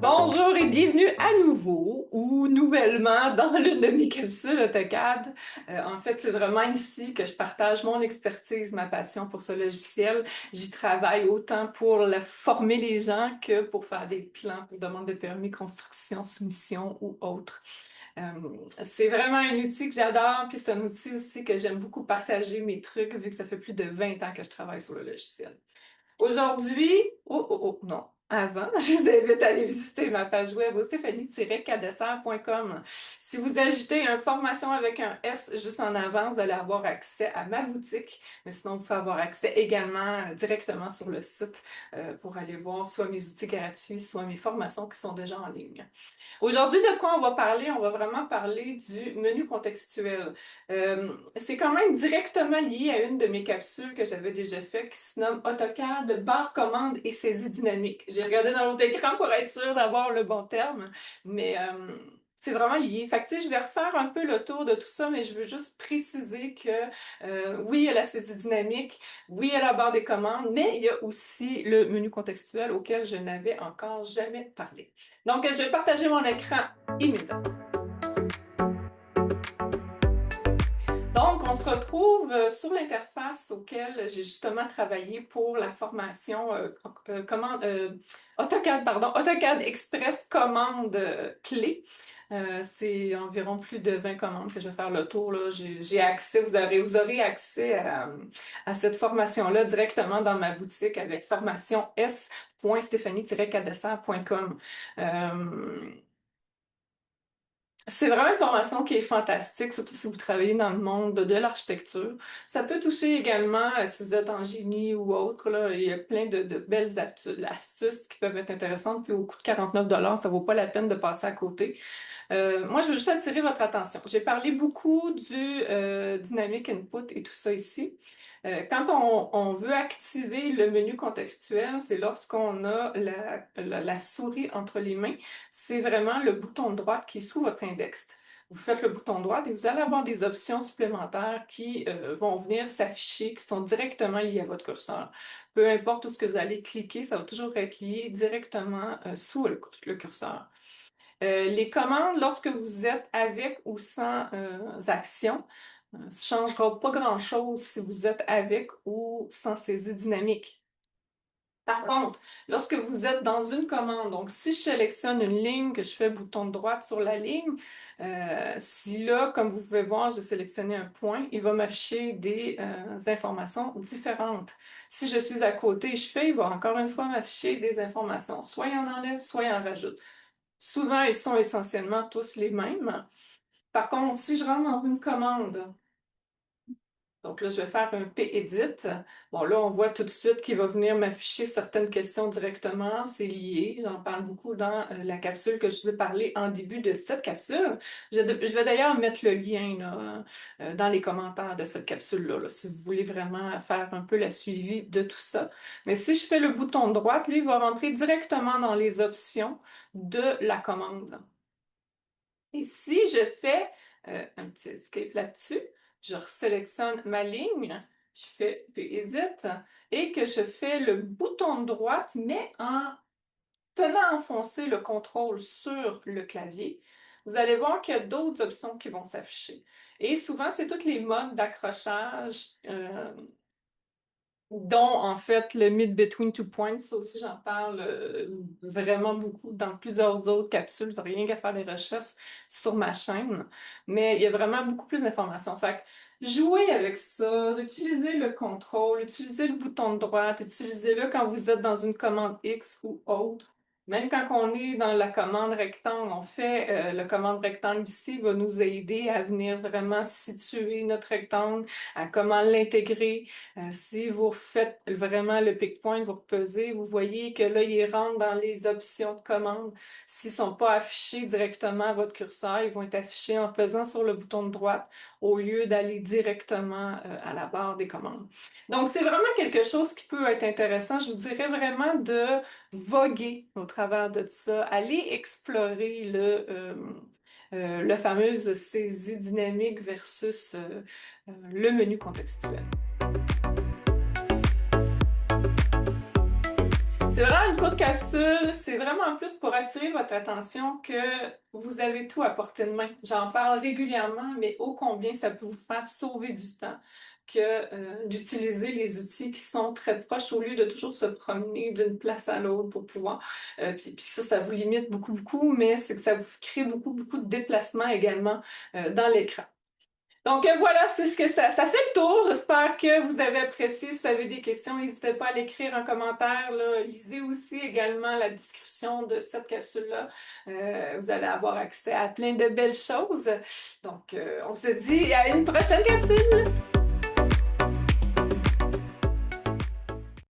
Bonjour et bienvenue à nouveau ou nouvellement dans l'une de mes capsules AutoCAD. En fait, c'est vraiment ici que je partage mon expertise, ma passion pour ce logiciel. J'y travaille autant pour former les gens que pour faire des plans pour demande de permis, construction, soumission ou autre. Euh, c'est vraiment un outil que j'adore, puis c'est un outil aussi que j'aime beaucoup partager mes trucs vu que ça fait plus de 20 ans que je travaille sur le logiciel. Aujourd'hui, non, avant, je vous invite à aller visiter ma page web au stéphanie-cadessert.com. Si vous ajoutez une formation avec un S juste en avant, vous allez avoir accès à ma boutique, mais sinon, vous pouvez avoir accès également directement sur le site pour aller voir soit mes outils gratuits, soit mes formations qui sont déjà en ligne. Aujourd'hui, de quoi on va parler? On va vraiment parler du menu contextuel. C'est quand même directement lié à une de mes capsules que j'avais déjà fait qui se nomme AutoCAD, barre commande et saisie dynamique. J'ai regardé dans l'autre écran pour être sûre d'avoir le bon terme, mais c'est vraiment lié. Fait que, tu sais, je vais refaire un peu le tour de tout ça, mais je veux juste préciser que oui, il y a la saisie dynamique, oui, il y a la barre des commandes, mais il y a aussi le menu contextuel auquel je n'avais encore jamais parlé. Donc, je vais partager mon écran immédiatement. Donc, on se retrouve sur l'interface auquel j'ai justement travaillé pour la formation AutoCAD, pardon, AutoCAD Express commande clé. C'est environ plus de 20 commandes que je vais faire le tour, là. J'ai accès, vous aurez accès à cette formation-là directement dans ma boutique avec formation s.stéphanie-cadessert.com. C'est vraiment une formation qui est fantastique, surtout si vous travaillez dans le monde de l'architecture. Ça peut toucher également si vous êtes en génie ou autre, là. Il y a plein de belles astuces qui peuvent être intéressantes. Puis au coût de 49 ça vaut pas la peine de passer à côté. Moi, je veux juste attirer votre attention. J'ai parlé beaucoup du dynamic input et tout ça ici. Quand on veut activer le menu contextuel, c'est lorsqu'on a la souris entre les mains. C'est vraiment le bouton de droite qui est sous votre index. Vous faites le bouton droit et vous allez avoir des options supplémentaires qui vont venir s'afficher, qui sont directement liées à votre curseur. Peu importe où ce que vous allez cliquer, ça va toujours être lié directement sous le curseur. Les commandes, lorsque vous êtes avec ou sans action, ça ne changera pas grand-chose si vous êtes avec ou sans saisie dynamique. Par contre, lorsque vous êtes dans une commande, donc si je sélectionne une ligne, que je fais bouton de droite sur la ligne, si là, comme vous pouvez voir, j'ai sélectionné un point, il va m'afficher des informations différentes. Si je suis à côté, je fais, il va encore une fois m'afficher des informations. Soit il en enlève, soit il en rajoute. Souvent, ils sont essentiellement tous les mêmes. Par contre, si je rentre dans une commande, donc là, je vais faire un P-Edit. Bon, là, on voit tout de suite qu'il va venir m'afficher certaines questions directement. C'est lié. J'en parle beaucoup dans la capsule que je vous ai parlé en début de cette capsule. Je vais d'ailleurs mettre le lien là, dans les commentaires de cette capsule-là, là, si vous voulez vraiment faire un peu la suivi de tout ça. Mais si je fais le bouton droite, lui, il va rentrer directement dans les options de la commande. Et si je fais un petit escape là-dessus, je resélectionne ma ligne, je fais Edit et que je fais le bouton de droite, mais en tenant enfoncé le contrôle sur le clavier, vous allez voir qu'il y a d'autres options qui vont s'afficher. Et souvent, c'est tous les modes d'accrochage dont en fait le Mid Between Two Points, ça aussi j'en parle vraiment beaucoup dans plusieurs autres capsules. Vous n'aurez rien qu'à faire des recherches sur ma chaîne, mais il y a vraiment beaucoup plus d'informations. Fait que jouez avec ça, utilisez le contrôle, utilisez le bouton de droite, utilisez-le quand vous êtes dans une commande X ou autre. Même quand on est dans la commande rectangle, on fait la commande rectangle ici va nous aider à venir vraiment situer notre rectangle, à comment l'intégrer. Si vous faites vraiment le pick point, vous repesez, vous voyez que là, il rentre dans les options de commande. S'ils ne sont pas affichés directement à votre curseur, ils vont être affichés en pesant sur le bouton de droite au lieu d'aller directement à la barre des commandes. Donc, c'est vraiment quelque chose qui peut être intéressant. Je vous dirais vraiment de voguer au travers de ça, aller explorer le fameuse saisie dynamique versus le menu contextuel. C'est vraiment une courte capsule, c'est vraiment plus pour attirer votre attention que vous avez tout à portée de main. J'en parle régulièrement, mais ô combien ça peut vous faire sauver du temps que d'utiliser les outils qui sont très proches au lieu de toujours se promener d'une place à l'autre pour pouvoir. Puis ça, ça vous limite beaucoup, beaucoup, mais c'est que ça vous crée beaucoup, beaucoup de déplacements également dans l'écran. Donc voilà, c'est ce que ça fait le tour. J'espère que vous avez apprécié. Si vous avez des questions, n'hésitez pas à l'écrire en commentaire, là. Lisez aussi également la description de cette capsule-là. Vous allez avoir accès à plein de belles choses. Donc, on se dit à une prochaine capsule!